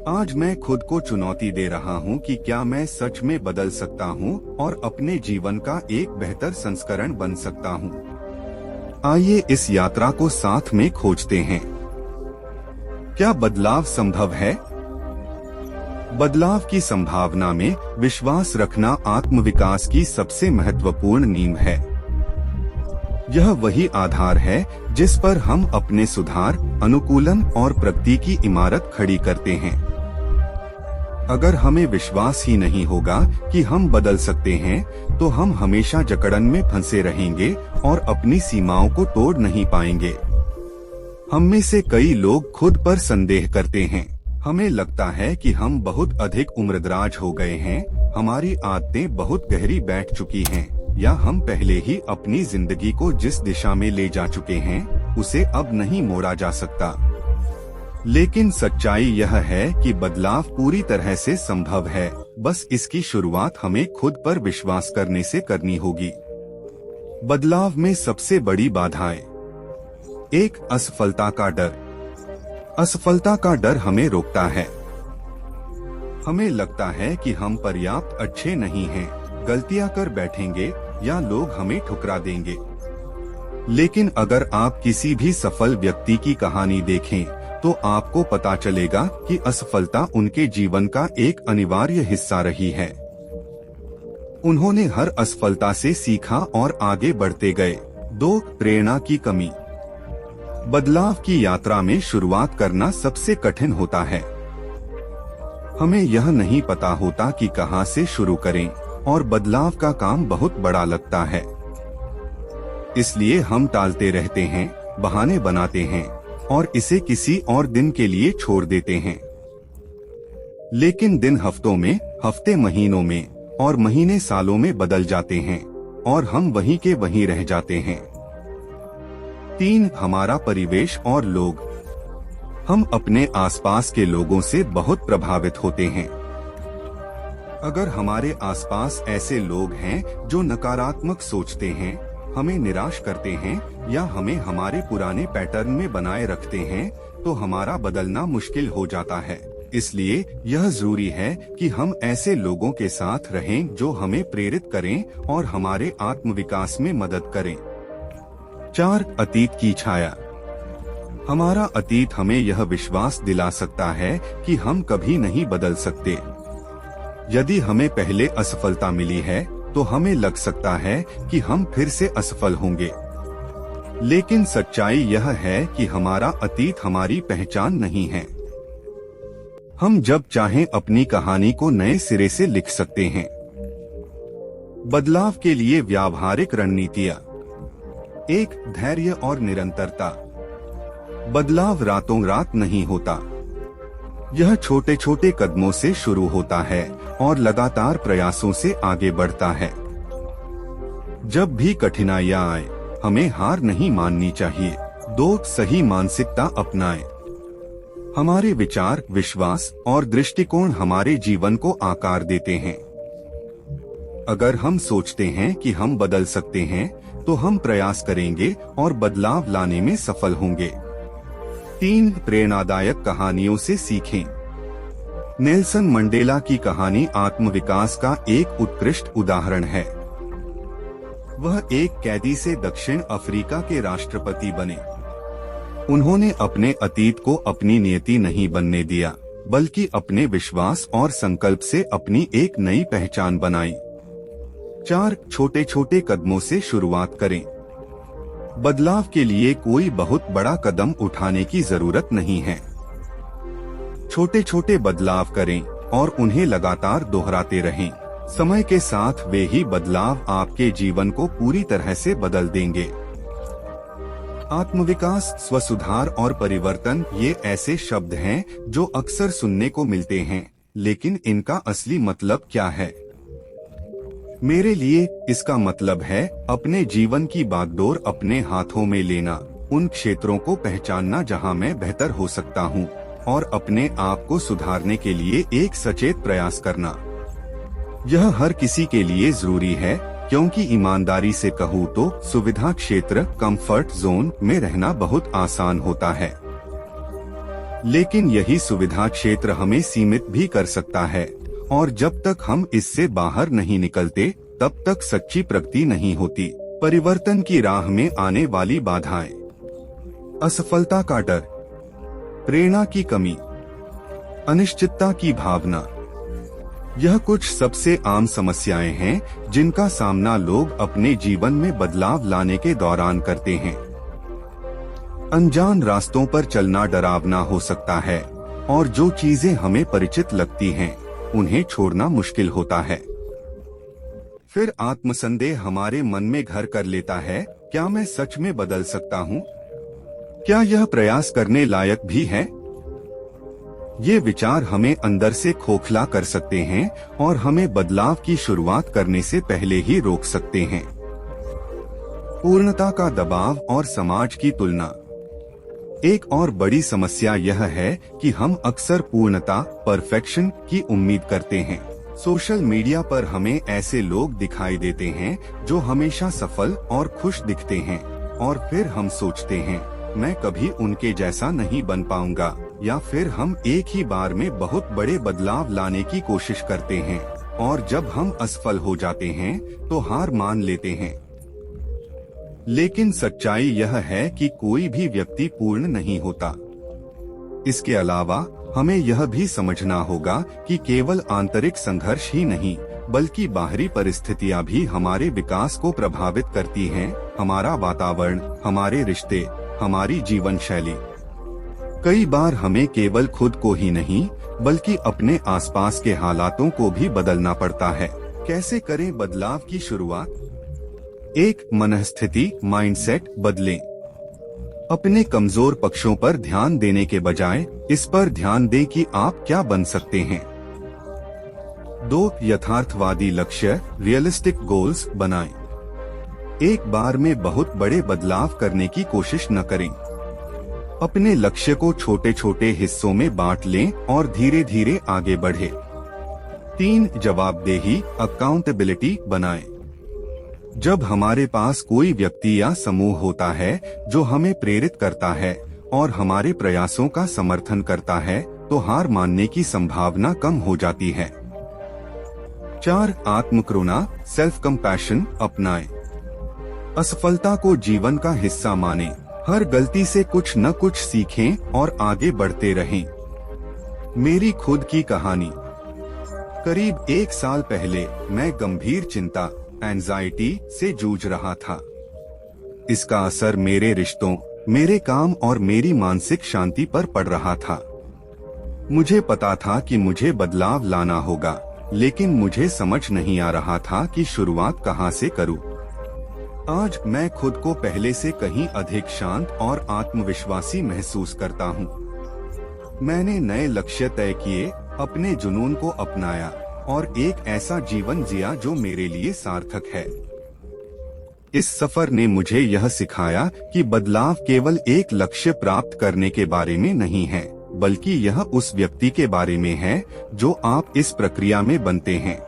आज मैं खुद को चुनौती दे रहा हूँ कि क्या मैं सच में बदल सकता हूँ और अपने जीवन का एक बेहतर संस्करण बन सकता हूँ। आइए इस यात्रा को साथ में खोजते हैं। क्या बदलाव संभव है? बदलाव की संभावना में विश्वास रखना आत्मविकास की सबसे महत्वपूर्ण नींव है। यह वही आधार है जिस पर हम अपने सुधार, अनुकूलन और प्रगति की इमारत खड़ी करते हैं। अगर हमें विश्वास ही नहीं होगा कि हम बदल सकते हैं, तो हम हमेशा जकड़न में फंसे रहेंगे और अपनी सीमाओं को तोड़ नहीं पाएंगे। हम में से कई लोग खुद पर संदेह करते हैं। हमें लगता है कि हम बहुत अधिक उम्रदराज हो गए हैं, हमारी आदतें बहुत गहरी बैठ चुकी हैं, या हम पहले ही अपनी जिंदगी को जिस दिशा में ले जा चुके हैं, उसे अब नहीं मोड़ा जा सकता। लेकिन सच्चाई यह है कि बदलाव पूरी तरह से संभव है, बस इसकी शुरुआत हमें खुद पर विश्वास करने से करनी होगी। बदलाव में सबसे बड़ी बाधाएं। 1. असफलता का डर। असफलता का डर हमें रोकता है। हमें लगता है कि हम पर्याप्त अच्छे नहीं हैं, गलतियां कर बैठेंगे या लोग हमें ठुकरा देंगे। लेकिन अगर आप किसी भी सफल व्यक्ति की कहानी देखें, तो आपको पता चलेगा कि असफलता उनके जीवन का एक अनिवार्य हिस्सा रही है। उन्होंने हर असफलता से सीखा और आगे बढ़ते गए। 2. प्रेरणा की कमी। बदलाव की यात्रा में शुरुआत करना सबसे कठिन होता है। हमें यह नहीं पता होता कि कहां से शुरू करें, और बदलाव का काम बहुत बड़ा लगता है। इसलिए हम टालते रहते हैं, बहाने बनाते हैं और इसे किसी और दिन के लिए छोड़ देते हैं। लेकिन दिन हफ्तों में, हफ्ते महीनों में और महीने सालों में बदल जाते हैं और हम वहीं के वहीं रह जाते हैं। 3. हमारा परिवेश और लोग। हम अपने आसपास के लोगों से बहुत प्रभावित होते हैं। अगर हमारे आसपास ऐसे लोग हैं जो नकारात्मक सोचते हैं, हमें निराश करते हैं या हमें हमारे पुराने पैटर्न में बनाए रखते हैं, तो हमारा बदलना मुश्किल हो जाता है। इसलिए यह जरूरी है कि हम ऐसे लोगों के साथ रहें जो हमें प्रेरित करें और हमारे आत्मविकास में मदद करें। 4. अतीत की छाया। हमारा अतीत हमें यह विश्वास दिला सकता है कि हम कभी नहीं बदल सकते। यदि हमें पहले असफलता मिली है, तो हमें लग सकता है कि हम फिर से असफल होंगे। लेकिन सच्चाई यह है कि हमारा अतीत हमारी पहचान नहीं है। हम जब चाहें अपनी कहानी को नए सिरे से लिख सकते हैं। बदलाव के लिए व्यावहारिक रणनीतियां। 1. धैर्य और निरंतरता। बदलाव रातों रात नहीं होता। यह छोटे छोटे कदमों से शुरू होता है और लगातार प्रयासों से आगे बढ़ता है। जब भी कठिनाइयां आए, हमें हार नहीं माननी चाहिए। 2. सही मानसिकता अपनाएं। हमारे विचार, विश्वास और दृष्टिकोण हमारे जीवन को आकार देते हैं। अगर हम सोचते हैं कि हम बदल सकते हैं, तो हम प्रयास करेंगे और बदलाव लाने में सफल होंगे। 3. प्रेरणादायक कहानियों से सीखें। नेल्सन मंडेला की कहानी आत्मविकास का एक उत्कृष्ट उदाहरण है। वह एक कैदी से दक्षिण अफ्रीका के राष्ट्रपति बने। उन्होंने अपने अतीत को अपनी नियति नहीं बनने दिया, बल्कि अपने विश्वास और संकल्प से अपनी एक नई पहचान बनाई। 4. छोटे छोटे कदमों से शुरुआत करें। बदलाव के लिए कोई बहुत बड़ा कदम उठाने की जरूरत नहीं है। छोटे छोटे बदलाव करें और उन्हें लगातार दोहराते रहें। समय के साथ वे ही बदलाव आपके जीवन को पूरी तरह से बदल देंगे। आत्मविकास, स्वसुधार और परिवर्तन, ये ऐसे शब्द हैं जो अक्सर सुनने को मिलते हैं, लेकिन इनका असली मतलब क्या है? मेरे लिए इसका मतलब है अपने जीवन की बागडोर अपने हाथों में लेना, उन क्षेत्रों को पहचानना जहां मैं बेहतर हो सकता हूं, और अपने आप को सुधारने के लिए एक सचेत प्रयास करना। यह हर किसी के लिए जरूरी है, क्योंकि ईमानदारी से कहूँ तो सुविधा क्षेत्र, कंफर्ट जोन में रहना बहुत आसान होता है। लेकिन यही सुविधा क्षेत्र हमें सीमित भी कर सकता है, और जब तक हम इससे बाहर नहीं निकलते तब तक सच्ची प्रगति नहीं होती। परिवर्तन की राह में आने वाली बाधाएं, असफलता का डर, प्रेरणा की कमी, अनिश्चितता की भावना, यह कुछ सबसे आम समस्याएं हैं जिनका सामना लोग अपने जीवन में बदलाव लाने के दौरान करते हैं। अनजान रास्तों पर चलना डरावना हो सकता है, और जो चीजें हमें परिचित लगती हैं, उन्हें छोड़ना मुश्किल होता है। फिर आत्मसंदेह हमारे मन में घर कर लेता है, क्या मैं सच में बदल सकता हूँ? क्या यह प्रयास करने लायक भी है? ये विचार हमें अंदर से खोखला कर सकते हैं और हमें बदलाव की शुरुआत करने से पहले ही रोक सकते हैं। पूर्णता का दबाव और समाज की तुलना। एक और बड़ी समस्या यह है कि हम अक्सर पूर्णता, परफेक्शन की उम्मीद करते हैं। सोशल मीडिया पर हमें ऐसे लोग दिखाई देते हैं जो हमेशा सफल और खुश दिखते हैं, और फिर हम सोचते हैं, मैं कभी उनके जैसा नहीं बन पाऊंगा, या फिर हम एक ही बार में बहुत बड़े बदलाव लाने की कोशिश करते हैं, और जब हम असफल हो जाते हैं तो हार मान लेते हैं। लेकिन सच्चाई यह है कि कोई भी व्यक्ति पूर्ण नहीं होता। इसके अलावा हमें यह भी समझना होगा कि केवल आंतरिक संघर्ष ही नहीं, बल्कि बाहरी परिस्थितियां भी हमारे विकास को प्रभावित करती हैं। हमारा वातावरण, हमारे रिश्ते, हमारी जीवन शैली। कई बार हमें केवल खुद को ही नहीं, बल्कि अपने आसपास के हालातों को भी बदलना पड़ता है। कैसे करें बदलाव की शुरुआत? एक, मनःस्थिति, माइंडसेट बदलें। अपने कमजोर पक्षों पर ध्यान देने के बजाय इस पर ध्यान दें कि आप क्या बन सकते हैं। 2, यथार्थवादी लक्ष्य, रियलिस्टिक गोल्स बनाएं। एक बार में बहुत बड़े बदलाव करने की कोशिश न करें। अपने लक्ष्य को छोटे छोटे हिस्सों में बांट लें और धीरे धीरे आगे बढ़ें। 3, जवाबदेही, अकाउंटेबिलिटी बनाएं। जब हमारे पास कोई व्यक्ति या समूह होता है जो हमें प्रेरित करता है और हमारे प्रयासों का समर्थन करता है, तो हार मानने की संभावना कम हो जाती है। 4, आत्मकरुणा, सेल्फ कंपैशन अपनाएं। असफलता को जीवन का हिस्सा मानें। हर गलती से कुछ न कुछ सीखें और आगे बढ़ते रहें। मेरी खुद की कहानी। करीब 1 साल पहले मैं गंभीर चिंता, एंजाइटी से जूझ रहा था। इसका असर मेरे रिश्तों, मेरे काम और मेरी मानसिक शांति पर पड़ रहा था। मुझे पता था कि मुझे बदलाव लाना होगा, लेकिन मुझे समझ नहीं आ रहा था कि शुरुआत कहां से करूं। आज मैं खुद को पहले से कहीं अधिक शांत और आत्मविश्वासी महसूस करता हूं। मैंने नए लक्ष्य तय किए, अपने जुनून को अपनाया और एक ऐसा जीवन जिया जो मेरे लिए सार्थक है। इस सफर ने मुझे यह सिखाया कि बदलाव केवल एक लक्ष्य प्राप्त करने के बारे में नहीं है, बल्कि यह उस व्यक्ति के बारे में है जो आप इस प्रक्रिया में बनते हैं।